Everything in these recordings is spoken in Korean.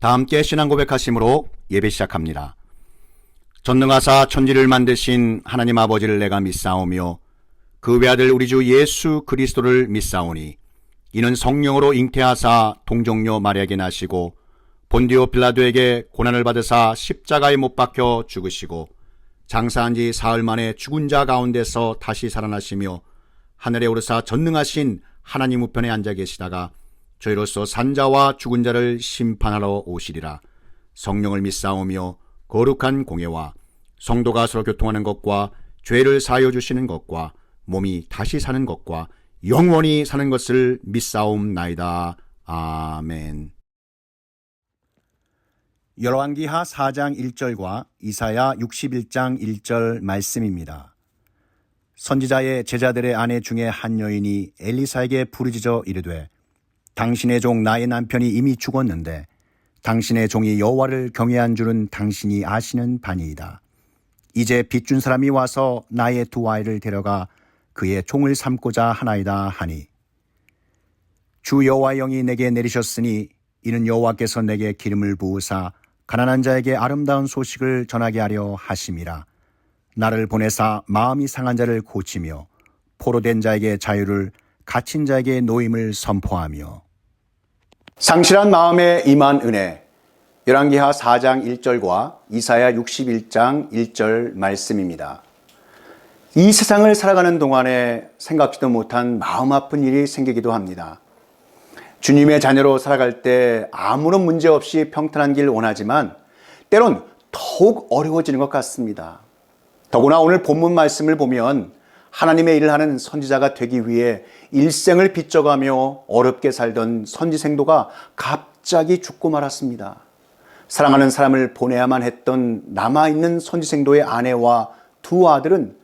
다 함께 신앙 고백하심으로 예배 시작합니다. 전능하사 천지를 만드신 하나님 아버지를 내가 믿사오며 그 외아들 우리 주 예수 그리스도를 믿사오니 이는 성령으로 잉태하사 동정녀 마리아에게 나시고 본디오 빌라도에게 고난을 받으사 십자가에 못 박혀 죽으시고 장사한 지 사흘 만에 죽은 자 가운데서 다시 살아나시며 하늘에 오르사 전능하신 하나님 우편에 앉아 계시다가 저희로서 산자와 죽은 자를 심판하러 오시리라. 성령을 믿사오며 거룩한 공예와 성도가 서로 교통하는 것과 죄를 사하여 주시는 것과 몸이 다시 사는 것과 영원히 사는 것을 믿사옵나이다. 아멘. 열왕기하 4장 1절과 이사야 61장 1절 말씀입니다. 선지자의 제자들의 아내 중에 한 여인이 엘리사에게 부르짖어 이르되 당신의 종 나의 남편이 이미 죽었는데 당신의 종이 여호와를 경외한 줄은 당신이 아시는 바니이다. 이제 빚준 사람이 와서 나의 두 아이를 데려가 그의 종을 삼고자 하나이다 하니 주 여호와의 영이 내게 내리셨으니 이는 여호와께서 내게 기름을 부으사 가난한 자에게 아름다운 소식을 전하게 하려 하심이라. 나를 보내사 마음이 상한 자를 고치며 포로된 자에게 자유를 갇힌 자에게 노임을 선포하며 상실한 마음에 임한 은혜. 열왕기하 4장 1절과 이사야 61장 1절 말씀입니다. 이 세상을 살아가는 동안에 생각지도 못한 마음 아픈 일이 생기기도 합니다. 주님의 자녀로 살아갈 때 아무런 문제 없이 평탄한 길 원하지만 때론 더욱 어려워지는 것 같습니다. 더구나 오늘 본문 말씀을 보면 하나님의 일을 하는 선지자가 되기 위해 일생을 빚져가며 어렵게 살던 선지생도가 갑자기 죽고 말았습니다. 사랑하는 사람을 보내야만 했던 남아있는 선지생도의 아내와 두 아들은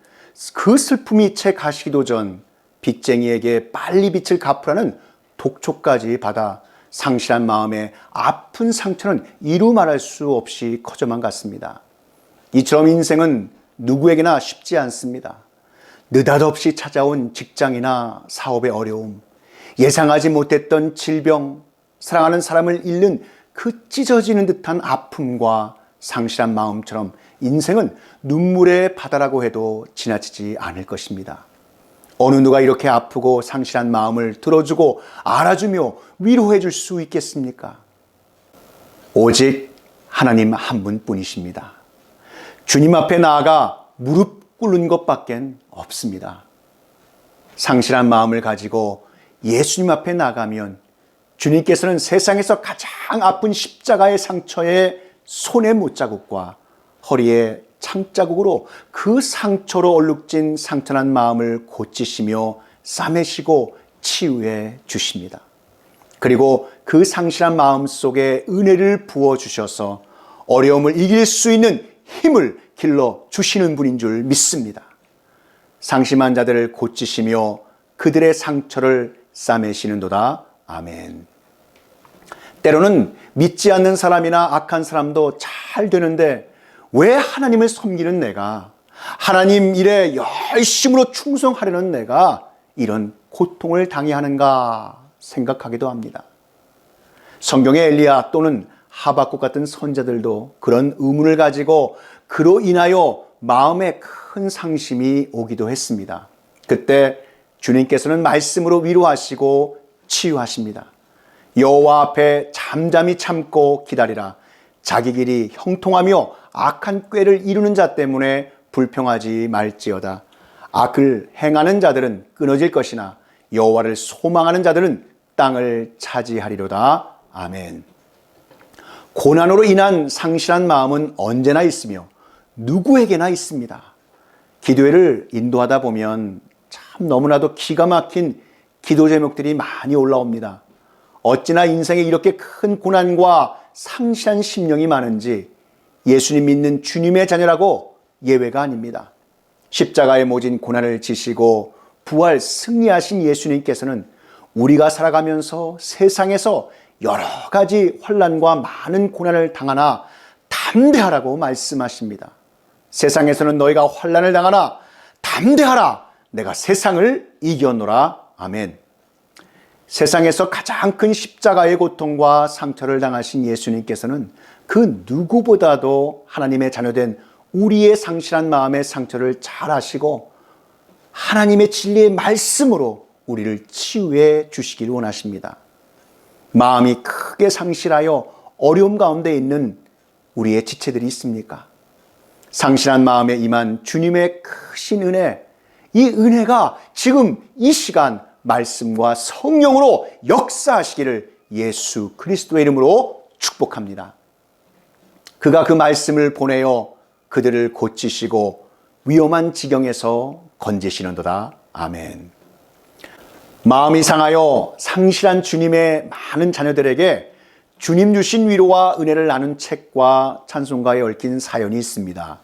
그 슬픔이 채 가시기도 전 빚쟁이에게 빨리 빚을 갚으라는 독촉까지 받아 상실한 마음에 아픈 상처는 이루 말할 수 없이 커져만 갔습니다. 이처럼 인생은 누구에게나 쉽지 않습니다. 느닷없이 찾아온 직장이나 사업의 어려움, 예상하지 못했던 질병, 사랑하는 사람을 잃는 그 찢어지는 듯한 아픔과 상실한 마음처럼 인생은 눈물의 바다라고 해도 지나치지 않을 것입니다. 어느 누가 이렇게 아프고 상실한 마음을 들어주고 알아주며 위로해 줄 수 있겠습니까? 오직 하나님 한 분뿐이십니다. 주님 앞에 나아가 무릎 꿇는 것밖엔 없습니다. 상실한 마음을 가지고 예수님 앞에 나가면 주님께서는 세상에서 가장 아픈 십자가의 상처에 손의 못자국과 허리에 창자국으로 그 상처로 얼룩진 상처난 마음을 고치시며 싸매시고 치유해 주십니다. 그리고 그 상실한 마음 속에 은혜를 부어주셔서 어려움을 이길 수 있는 힘을 길러 주시는 분인 줄 믿습니다. 상심한 자들을 고치시며 그들의 상처를 싸매시는도다. 아멘. 때로는 믿지 않는 사람이나 악한 사람도 잘 되는데 왜 하나님을 섬기는 내가, 하나님 일에 열심으로 충성하려는 내가 이런 고통을 당해야 하는가 생각하기도 합니다. 성경의 엘리야 또는 하박국 같은 선자들도 그런 의문을 가지고 그로 인하여 마음에 큰 상심이 오기도 했습니다. 그때 주님께서는 말씀으로 위로하시고 치유하십니다. 여호와 앞에 잠잠히 참고 기다리라. 자기 길이 형통하며 악한 꾀를 이루는 자 때문에 불평하지 말지어다. 악을 행하는 자들은 끊어질 것이나 여호와를 소망하는 자들은 땅을 차지하리로다. 아멘. 고난으로 인한 상실한 마음은 언제나 있으며 누구에게나 있습니다. 기도회를 인도하다 보면 참 너무나도 기가 막힌 기도 제목들이 많이 올라옵니다. 어찌나 인생에 이렇게 큰 고난과 상실한 심령이 많은지 예수님 믿는 주님의 자녀라고 예외가 아닙니다. 십자가에 모진 고난을 지시고 부활 승리하신 예수님께서는 우리가 살아가면서 세상에서 여러 가지 환난과 많은 고난을 당하나 담대하라고 말씀하십니다. 세상에서는 너희가 환난을 당하나 담대하라. 내가 세상을 이겼노라. 아멘. 세상에서 가장 큰 십자가의 고통과 상처를 당하신 예수님께서는 그 누구보다도 하나님의 자녀된 우리의 상실한 마음의 상처를 잘 아시고 하나님의 진리의 말씀으로 우리를 치유해 주시기를 원하십니다. 마음이 크게 상실하여 어려움 가운데 있는 우리의 지체들이 있습니까? 상실한 마음에 임한 주님의 크신 은혜, 이 은혜가 지금 이 시간 말씀과 성령으로 역사하시기를 예수 그리스도의 이름으로 축복합니다. 그가 그 말씀을 보내어 그들을 고치시고 위험한 지경에서 건지시는도다. 아멘. 마음이 상하여 상실한 주님의 많은 자녀들에게 주님 주신 위로와 은혜를 나눈 책과 찬송가에 얽힌 사연이 있습니다.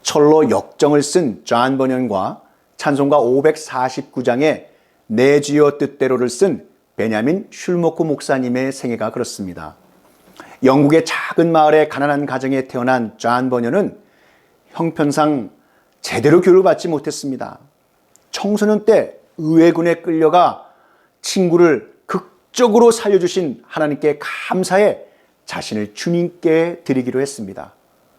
철로 역정을 쓴 존 버년과 찬송가 549장에 내 주여 뜻대로를 쓴 베냐민 슐모크 목사님의 생애가 그렇습니다. 영국의 작은 마을의 가난한 가정에 태어난 존 버년은 형편상 제대로 교육을 받지 못했습니다. 청소년 때 의회군에 끌려가 친구를 극적으로 살려주신 하나님께 감사해 자신을 주님께 드리기로 했습니다.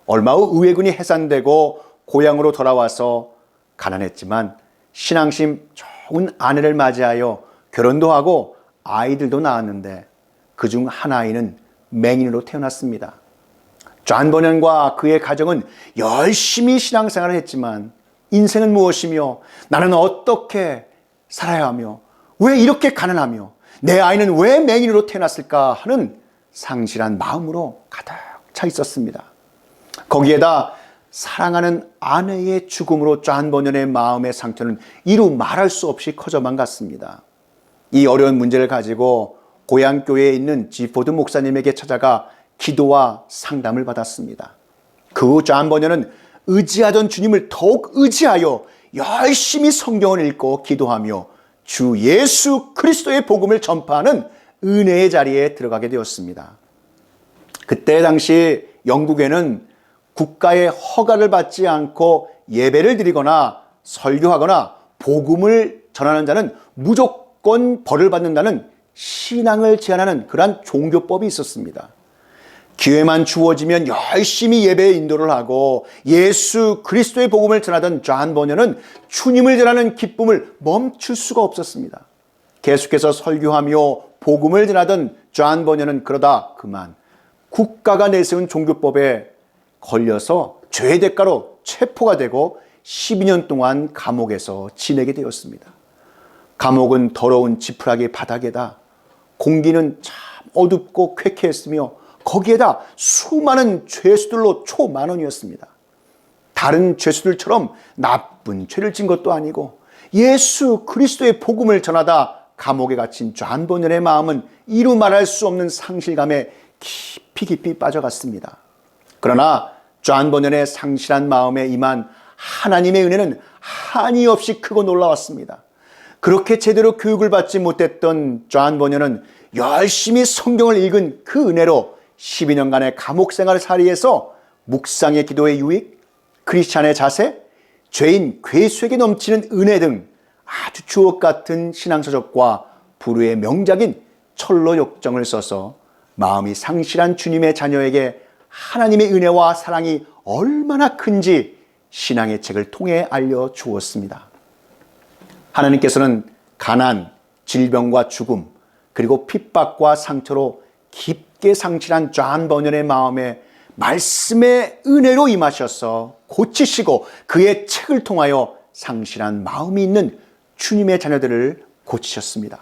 얼마 후 의회군이 해산되고 고향으로 돌아와서 가난했지만 신앙심 좋은 아내를 맞이하여 결혼도 하고 아이들도 낳았는데 그중 한 아이는 맹인으로 태어났습니다. 존 버년과 그의 가정은 열심히 신앙생활을 했지만 인생은 무엇이며 나는 어떻게 살아야 하며 왜 이렇게 가난하며 내 아이는 왜 맹인으로 태어났을까 하는 상실한 마음으로 가득 차 있었습니다. 거기에다 사랑하는 아내의 죽음으로 존 버년의 마음의 상처는 이루 말할 수 없이 커져만 갔습니다. 이 어려운 문제를 가지고 고향 교회에 있는 지포드 목사님에게 찾아가 기도와 상담을 받았습니다. 그 후 존 버년은 의지하던 주님을 더욱 의지하여 열심히 성경을 읽고 기도하며 주 예수 그리스도의 복음을 전파하는 은혜의 자리에 들어가게 되었습니다. 그때 당시 영국에는 국가의 허가를 받지 않고 예배를 드리거나 설교하거나 복음을 전하는 자는 무조건 벌을 받는다는 신앙을 제한하는 그러한 종교법이 있었습니다. 기회만 주어지면 열심히 예배에 인도를 하고 예수 그리스도의 복음을 전하던 존 버년은 주님을 전하는 기쁨을 멈출 수가 없었습니다. 계속해서 설교하며 복음을 전하던 존 버년은 그러다 그만 국가가 내세운 종교법에 걸려서 죄의 대가로 체포가 되고 12년 동안 감옥에서 지내게 되었습니다. 감옥은 더러운 지푸라기 바닥에다 공기는 참 어둡고 쾌쾌했으며 거기에다 수많은 죄수들로 초만원이었습니다. 다른 죄수들처럼 나쁜 죄를 진 것도 아니고 예수 그리스도의 복음을 전하다 감옥에 갇힌 존 버년의 마음은 이루 말할 수 없는 상실감에 깊이 빠져갔습니다. 그러나 존 버년의 상실한 마음에 임한 하나님의 은혜는 한이 없이 크고 놀라웠습니다. 그렇게 제대로 교육을 받지 못했던 존 버년은 열심히 성경을 읽은 그 은혜로 12년간의 감옥 생활 살이에서 묵상의 기도의 유익, 크리스찬의 자세, 죄인 괴수에게 넘치는 은혜 등 아주 주옥 같은 신앙서적과 불후의 명작인 철로 역정을 써서 마음이 상실한 주님의 자녀에게 하나님의 은혜와 사랑이 얼마나 큰지 신앙의 책을 통해 알려주었습니다. 하나님께서는 가난, 질병과 죽음, 그리고 핍박과 상처로 깊게 상실한 존 버년의 마음에 말씀의 은혜로 임하셔서 고치시고 그의 책을 통하여 상실한 마음이 있는 주님의 자녀들을 고치셨습니다.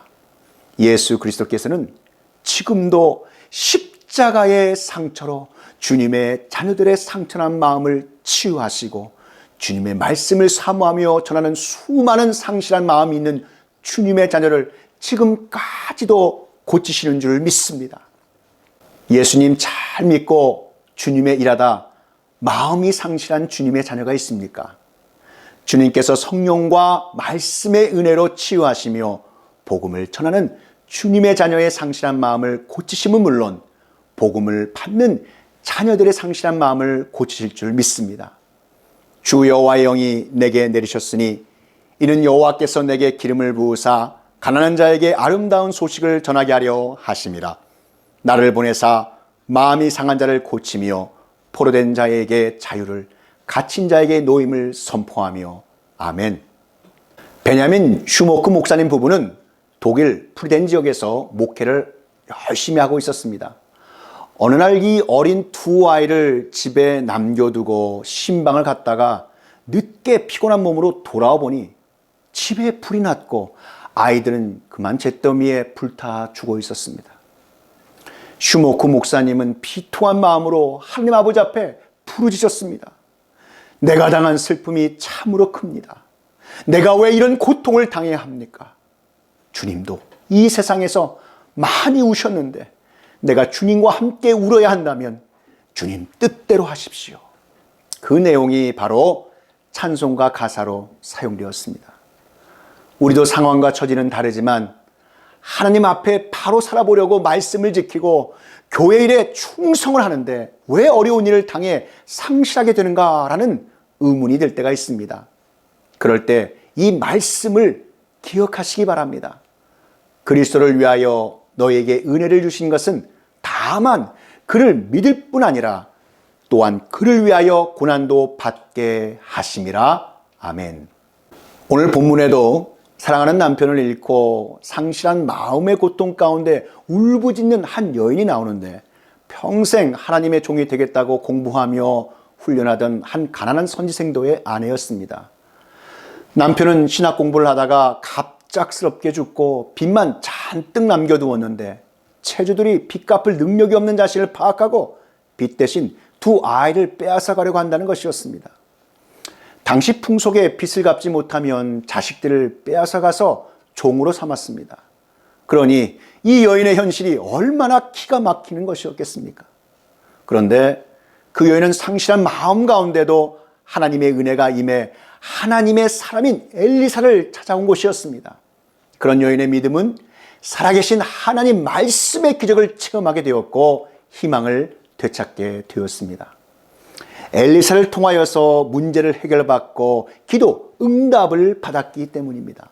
예수 그리스도께서는 지금도 십자가의 상처로 주님의 자녀들의 상처난 마음을 치유하시고 주님의 말씀을 사모하며 전하는 수많은 상실한 마음이 있는 주님의 자녀를 지금까지도 고치시는 줄 믿습니다. 예수님 잘 믿고 주님의 일하다 마음이 상실한 주님의 자녀가 있습니까? 주님께서 성령과 말씀의 은혜로 치유하시며 복음을 전하는 주님의 자녀의 상실한 마음을 고치심은 물론 복음을 받는 자녀들의 상실한 마음을 고치실 줄 믿습니다. 주 여호와의 영이 내게 내리셨으니 이는 여호와께서 내게 기름을 부으사 가난한 자에게 아름다운 소식을 전하게 하려 하심이라. 나를 보내사 마음이 상한 자를 고치며 포로된 자에게 자유를, 갇힌 자에게 노임을 선포하며. 아멘. 베냐민 슈모크 목사님 부부는 독일 프리덴 지역에서 목회를 열심히 하고 있었습니다. 어느 날 이 어린 두 아이를 집에 남겨두고 신방을 갔다가 늦게 피곤한 몸으로 돌아와 보니 집에 불이 났고 아이들은 그만 잿더미에 불타 죽어 있었습니다. 슈모크 목사님은 비통한 마음으로 하나님 아버지 앞에 부르짖었습니다. 내가 당한 슬픔이 참으로 큽니다. 내가 왜 이런 고통을 당해야 합니까? 주님도 이 세상에서 많이 우셨는데 내가 주님과 함께 울어야 한다면 주님 뜻대로 하십시오. 그 내용이 바로 찬송가 가사로 사용되었습니다. 우리도 상황과 처지는 다르지만 하나님 앞에 바로 살아보려고 말씀을 지키고 교회 일에 충성을 하는데 왜 어려운 일을 당해 상실하게 되는가라는 의문이 들 때가 있습니다. 그럴 때 이 말씀을 기억하시기 바랍니다. 그리스도를 위하여 너에게 은혜를 주신 것은 다만 그를 믿을 뿐 아니라 또한 그를 위하여 고난도 받게 하심이라. 아멘. 오늘 본문에도 사랑하는 남편을 잃고 상실한 마음의 고통 가운데 울부짖는 한 여인이 나오는데 평생 하나님의 종이 되겠다고 공부하며 훈련하던 한 가난한 선지생도의 아내였습니다. 남편은 신학 공부를 하다가 갑작스럽게 죽고 빚만 잔뜩 남겨두었는데 체주들이 빚 갚을 능력이 없는 자신을 파악하고 빚 대신 두 아이를 빼앗아 가려고 한다는 것이었습니다. 당시 풍속에 빚을 갚지 못하면 자식들을 빼앗아 가서 종으로 삼았습니다. 그러니 이 여인의 현실이 얼마나 기가 막히는 것이었겠습니까? 그런데 그 여인은 상실한 마음 가운데도 하나님의 은혜가 임해 하나님의 사람인 엘리사를 찾아온 곳이었습니다. 그런 여인의 믿음은 살아계신 하나님 말씀의 기적을 체험하게 되었고 희망을 되찾게 되었습니다. 엘리사를 통하여서 문제를 해결받고 기도 응답을 받았기 때문입니다.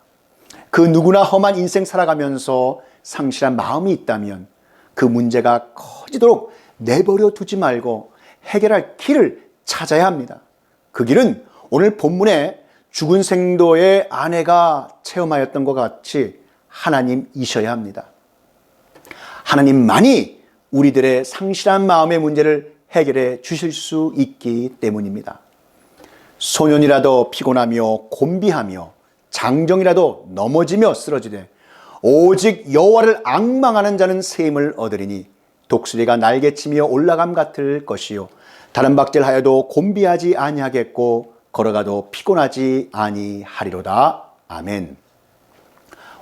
그 누구나 험한 인생 살아가면서 상실한 마음이 있다면 그 문제가 커지도록 내버려 두지 말고 해결할 길을 찾아야 합니다. 그 길은 오늘 본문에 죽은 생도의 아내가 체험하였던 것 같이 하나님이셔야 합니다. 하나님만이 우리들의 상실한 마음의 문제를 해결해 주실 수 있기 때문입니다. 소년이라도 피곤하며 곤비하며 장정이라도 넘어지며 쓰러지되 오직 여호와를 앙망하는 자는 새 힘을 얻으리니 독수리가 날개치며 올라감 같을 것이요 다른 박질하여도 곤비하지 아니하겠고 걸어가도 피곤하지 아니하리로다. 아멘.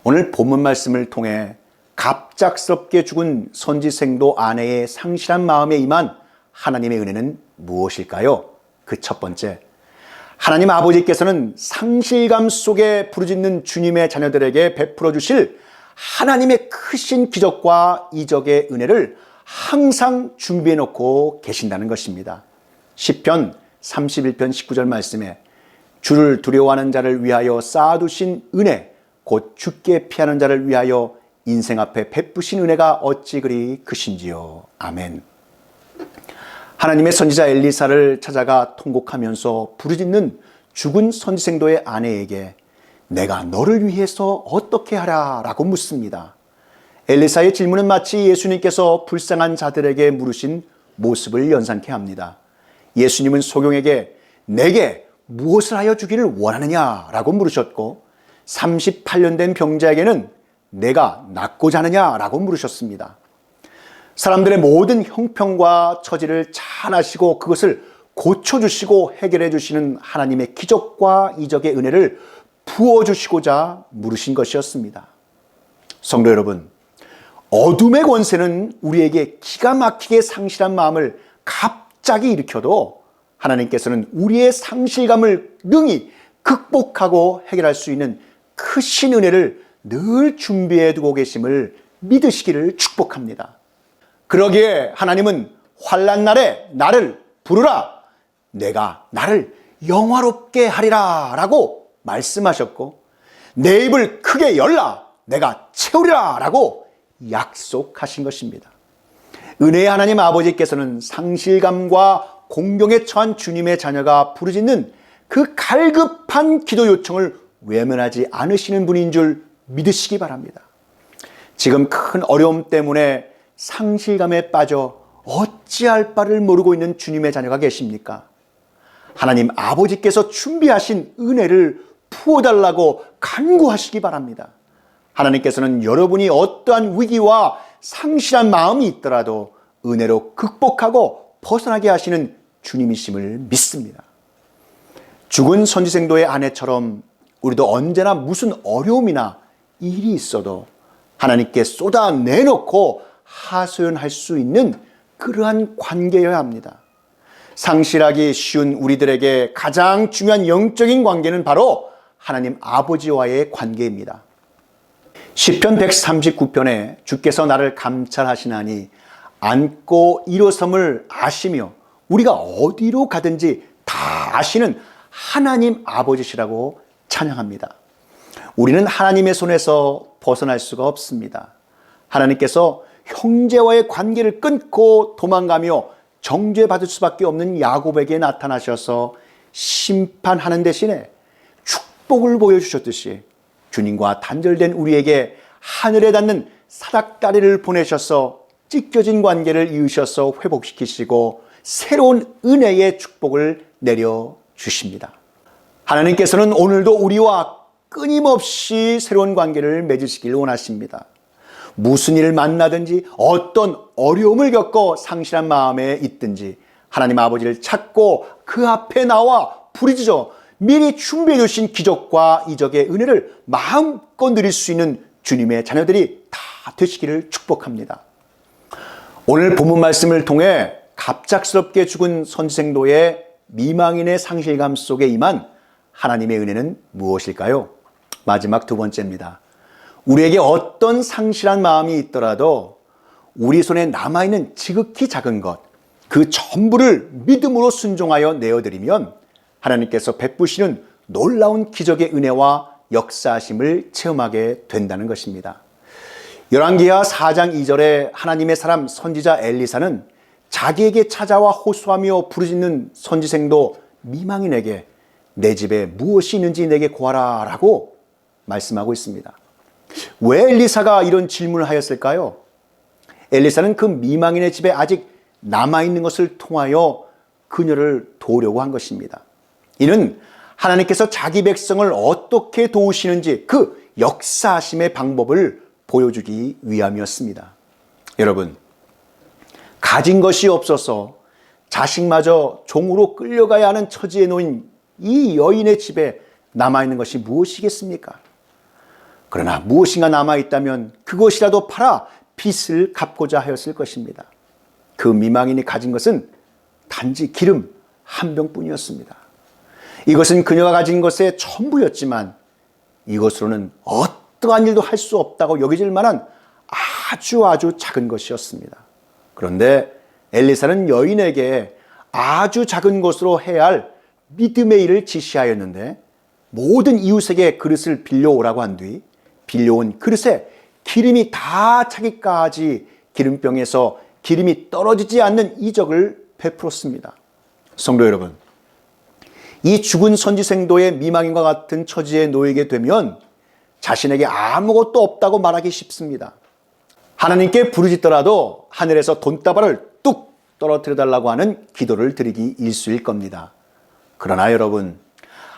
오늘 본문 말씀을 통해 갑작스럽게 죽은 선지생도 아내의 상실한 마음에 임한 하나님의 은혜는 무엇일까요? 그 첫 번째, 하나님 아버지께서는 상실감 속에 부르짖는 주님의 자녀들에게 베풀어 주실 하나님의 크신 기적과 이적의 은혜를 항상 준비해 놓고 계신다는 것입니다. 시편 31편 19절 말씀에 주를 두려워하는 자를 위하여 쌓아두신 은혜 곧 죽게 피하는 자를 위하여 인생 앞에 베푸신 은혜가 어찌 그리 크신지요. 아멘. 하나님의 선지자 엘리사를 찾아가 통곡하면서 부르짖는 죽은 선지생도의 아내에게 내가 너를 위해서 어떻게 하라 라고 묻습니다. 엘리사의 질문은 마치 예수님께서 불쌍한 자들에게 물으신 모습을 연상케 합니다. 예수님은 소경에게 내게 무엇을 하여 주기를 원하느냐라고 물으셨고 38년 된 병자에게는 내가 낫고자 하느냐라고 물으셨습니다. 사람들의 모든 형편과 처지를 잘 아시고 그것을 고쳐주시고 해결해 주시는 하나님의 기적과 이적의 은혜를 부어주시고자 물으신 것이었습니다. 성도 여러분, 어둠의 권세는 우리에게 기가 막히게 상실한 마음을 갑자기 일으켜도 하나님께서는 우리의 상실감을 능히 극복하고 해결할 수 있는 크신 은혜를 늘 준비해 두고 계심을 믿으시기를 축복합니다. 그러기에 하나님은 환난 날에 나를 부르라 내가 나를 영화롭게 하리라 라고 말씀하셨고 내 입을 크게 열라 내가 채우리라 라고 약속하신 것입니다. 은혜의 하나님 아버지께서는 상실감과 공경에 처한 주님의 자녀가 부르짖는 그 갈급한 기도 요청을 외면하지 않으시는 분인 줄 믿으시기 바랍니다. 지금 큰 어려움 때문에 상실감에 빠져 어찌할 바를 모르고 있는 주님의 자녀가 계십니까? 하나님 아버지께서 준비하신 은혜를 부어달라고 간구하시기 바랍니다. 하나님께서는 여러분이 어떠한 위기와 상실한 마음이 있더라도 은혜로 극복하고 벗어나게 하시는 주님이심을 믿습니다. 죽은 선지생도의 아내처럼 우리도 언제나 무슨 어려움이나 일이 있어도 하나님께 쏟아내놓고 하소연할 수 있는 그러한 관계여야 합니다. 상실하기 쉬운 우리들에게 가장 중요한 영적인 관계는 바로 하나님 아버지와의 관계입니다. 시편 139편에 주께서 나를 감찰하시나니 앉고 일어섬을 아시며 우리가 어디로 가든지 다 아시는 하나님 아버지시라고 찬양합니다. 우리는 하나님의 손에서 벗어날 수가 없습니다. 하나님께서 형제와의 관계를 끊고 도망가며 정죄받을 수밖에 없는 야곱에게 나타나셔서 심판하는 대신에 축복을 보여주셨듯이 주님과 단절된 우리에게 하늘에 닿는 사닥다리를 보내셔서 찢겨진 관계를 이으셔서 회복시키시고 새로운 은혜의 축복을 내려주십니다. 하나님께서는 오늘도 우리와 끊임없이 새로운 관계를 맺으시길 원하십니다. 무슨 일을 만나든지 어떤 어려움을 겪어 상실한 마음에 있든지 하나님 아버지를 찾고 그 앞에 나와 부르짖어 미리 준비해 주신 기적과 이적의 은혜를 마음껏 누릴 수 있는 주님의 자녀들이 다 되시기를 축복합니다. 오늘 본문 말씀을 통해 갑작스럽게 죽은 선지생도의 미망인의 상실감 속에 임한 하나님의 은혜는 무엇일까요? 마지막 두 번째입니다. 우리에게 어떤 상실한 마음이 있더라도 우리 손에 남아있는 지극히 작은 것, 그 전부를 믿음으로 순종하여 내어드리면 하나님께서 베푸시는 놀라운 기적의 은혜와 역사하심을 체험하게 된다는 것입니다. 열왕기하 4장 2절에 하나님의 사람 선지자 엘리사는 자기에게 찾아와 호소하며 부르짖는 선지생도 미망인에게 내 집에 무엇이 있는지 내게 구하라 라고 말씀하고 있습니다. 왜 엘리사가 이런 질문을 하였을까요? 엘리사는 그 미망인의 집에 아직 남아있는 것을 통하여 그녀를 도우려고 한 것입니다. 이는 하나님께서 자기 백성을 어떻게 도우시는지 그 역사하심의 방법을 보여주기 위함이었습니다. 여러분, 가진 것이 없어서 자식마저 종으로 끌려가야 하는 처지에 놓인 이 여인의 집에 남아있는 것이 무엇이겠습니까? 그러나 무엇인가 남아있다면 그것이라도 팔아 빚을 갚고자 하였을 것입니다. 그 미망인이 가진 것은 단지 기름 한 병뿐이었습니다. 이것은 그녀가 가진 것의 전부였지만 이것으로는 어떠한 일도 할 수 없다고 여겨질 만한 아주 작은 것이었습니다. 그런데 엘리사는 여인에게 아주 작은 것으로 해야 할 믿음의 일을 지시하였는데 모든 이웃에게 그릇을 빌려오라고 한 뒤 빌려온 그릇에 기름이 다 차기까지 기름병에서 기름이 떨어지지 않는 이적을 베풀었습니다. 성도 여러분, 이 죽은 선지생도의 미망인과 같은 처지에 놓이게 되면 자신에게 아무것도 없다고 말하기 쉽습니다. 하나님께 부르짖더라도 하늘에서 돈다발을 뚝 떨어뜨려 달라고 하는 기도를 드리기 일쑤일 겁니다. 그러나 여러분,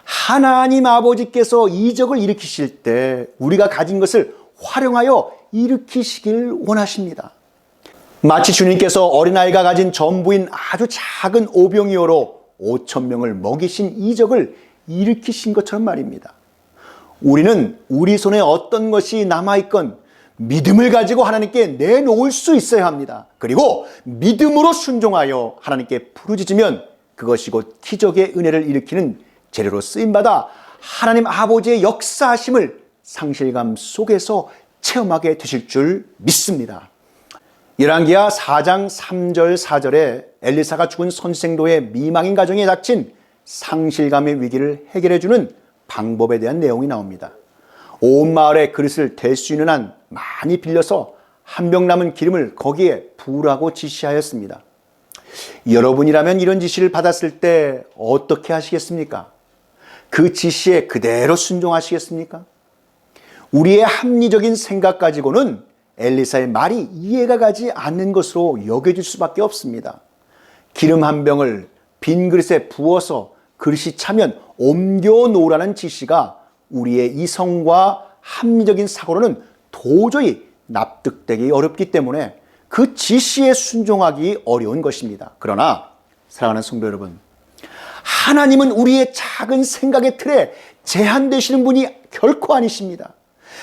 하나님 아버지께서 이적을 일으키실 때 우리가 가진 것을 활용하여 일으키시길 원하십니다. 마치 주님께서 어린아이가 가진 전부인 아주 작은 오병이어로 5,000명을 먹이신 이적을 일으키신 것처럼 말입니다. 우리는 우리 손에 어떤 것이 남아있건 믿음을 가지고 하나님께 내놓을 수 있어야 합니다. 그리고 믿음으로 순종하여 하나님께 부르짖으면 그것이 곧 기적의 은혜를 일으키는 재료로 쓰임받아 하나님 아버지의 역사하심을 상실감 속에서 체험하게 되실 줄 믿습니다. 열왕기하 4장 3절 4절에 엘리사가 죽은 선지생도의 미망인 가정에 닥친 상실감의 위기를 해결해 주는 방법에 대한 내용이 나옵니다. 온 마을에 그릇을 댈 수 있는 한 많이 빌려서 한 병 남은 기름을 거기에 부으라고 지시하였습니다. 여러분이라면 이런 지시를 받았을 때 어떻게 하시겠습니까? 그 지시에 그대로 순종하시겠습니까? 우리의 합리적인 생각 가지고는 엘리사의 말이 이해가 가지 않는 것으로 여겨질 수밖에 없습니다. 기름 한 병을 빈 그릇에 부어서 그릇이 차면 옮겨 놓으라는 지시가 우리의 이성과 합리적인 사고로는 도저히 납득되기 어렵기 때문에 그 지시에 순종하기 어려운 것입니다. 그러나 사랑하는 성도 여러분, 하나님은 우리의 작은 생각의 틀에 제한되시는 분이 결코 아니십니다.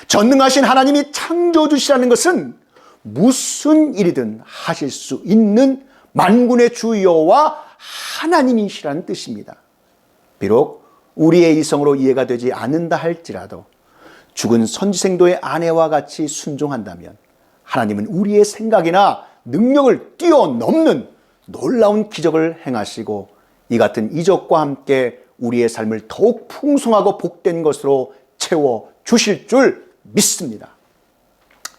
전능하신 하나님이 창조주시라는 것은 무슨 일이든 하실 수 있는 만군의 주 여호와 하나님이시라는 뜻입니다. 비록 우리의 이성으로 이해가 되지 않는다 할지라도 죽은 선지생도의 아내와 같이 순종한다면 하나님은 우리의 생각이나 능력을 뛰어넘는 놀라운 기적을 행하시고 이 같은 이적과 함께 우리의 삶을 더욱 풍성하고 복된 것으로 채워주실 줄 믿습니다.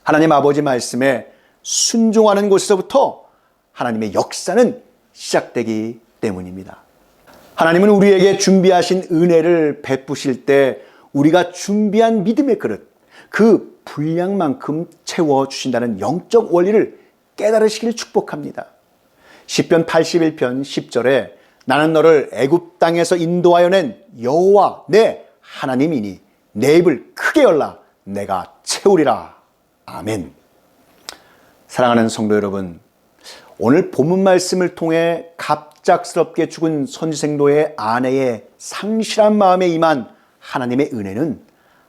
하나님 아버지 말씀에 순종하는 곳에서부터 하나님의 역사는 시작되기 때문입니다. 하나님은 우리에게 준비하신 은혜를 베푸실 때 우리가 준비한 믿음의 그릇, 그 분량만큼 채워주신다는 영적 원리를 깨달으시길 축복합니다. 시편 81편 10절에 나는 너를 애굽 땅에서 인도하여 낸 여호와 내 하나님이니 내 입을 크게 열라 내가 채우리라. 아멘. 사랑하는 성도 여러분, 오늘 본문 말씀을 통해 갑작스럽게 죽은 선지생도의 아내의 상실한 마음에 임한 하나님의 은혜는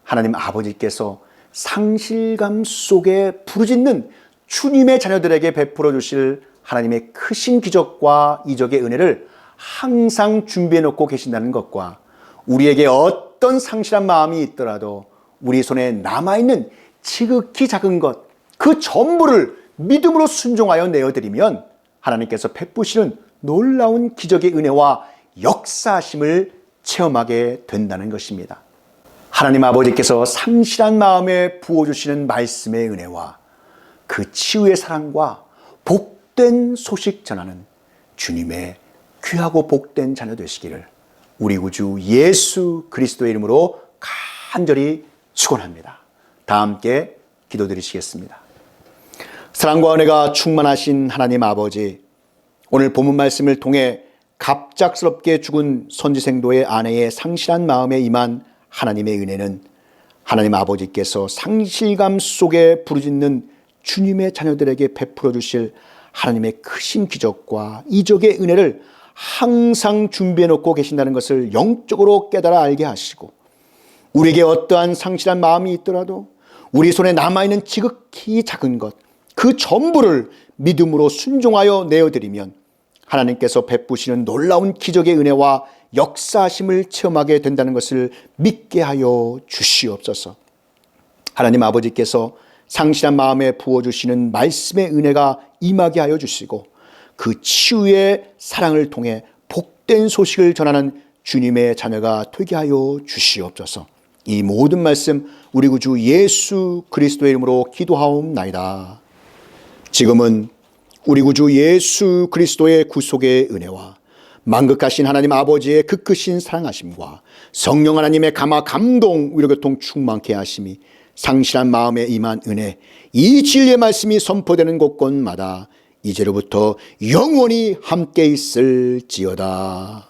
하나님 아버지께서 상실감 속에 부르짖는 주님의 자녀들에게 베풀어 주실 하나님의 크신 기적과 이적의 은혜를 항상 준비해 놓고 계신다는 것과 우리에게 어떤 상실한 마음이 있더라도 우리 손에 남아있는 지극히 작은 것, 그 전부를 믿음으로 순종하여 내어드리면 하나님께서 베푸시는 놀라운 기적의 은혜와 역사하심을 체험하게 된다는 것입니다. 하나님 아버지께서 상실한 마음에 부어주시는 말씀의 은혜와 그 치유의 사랑과 복된 소식 전하는 주님의 귀하고 복된 자녀 되시기를 우리 구주 예수 그리스도의 이름으로 간절히 축원합니다. 다 함께 기도드리시겠습니다. 사랑과 은혜가 충만하신 하나님 아버지, 오늘 본문 말씀을 통해 갑작스럽게 죽은 선지생도의 아내의 상실한 마음에 임한 하나님의 은혜는 하나님 아버지께서 상실감 속에 부르짖는 주님의 자녀들에게 베풀어 주실 하나님의 크신 기적과 이적의 은혜를 항상 준비해 놓고 계신다는 것을 영적으로 깨달아 알게 하시고 우리에게 어떠한 상실한 마음이 있더라도 우리 손에 남아있는 지극히 작은 것, 그 전부를 믿음으로 순종하여 내어드리면 하나님께서 베푸시는 놀라운 기적의 은혜와 역사하심을 체험하게 된다는 것을 믿게 하여 주시옵소서. 하나님 아버지께서 상실한 마음에 부어주시는 말씀의 은혜가 임하게 하여 주시고 그 치유의 사랑을 통해 복된 소식을 전하는 주님의 자녀가 되게 하여 주시옵소서. 이 모든 말씀 우리 구주 예수 그리스도의 이름으로 기도하옵나이다. 지금은 우리 구주 예수 그리스도의 구속의 은혜와 만극하신 하나님 아버지의 그 크신 사랑하심과 성령 하나님의 감화 감동 위로교통 충만케 하심이 상실한 마음에 임한 은혜, 이 진리의 말씀이 선포되는 곳곳마다 이제로부터 영원히 함께 있을지어다.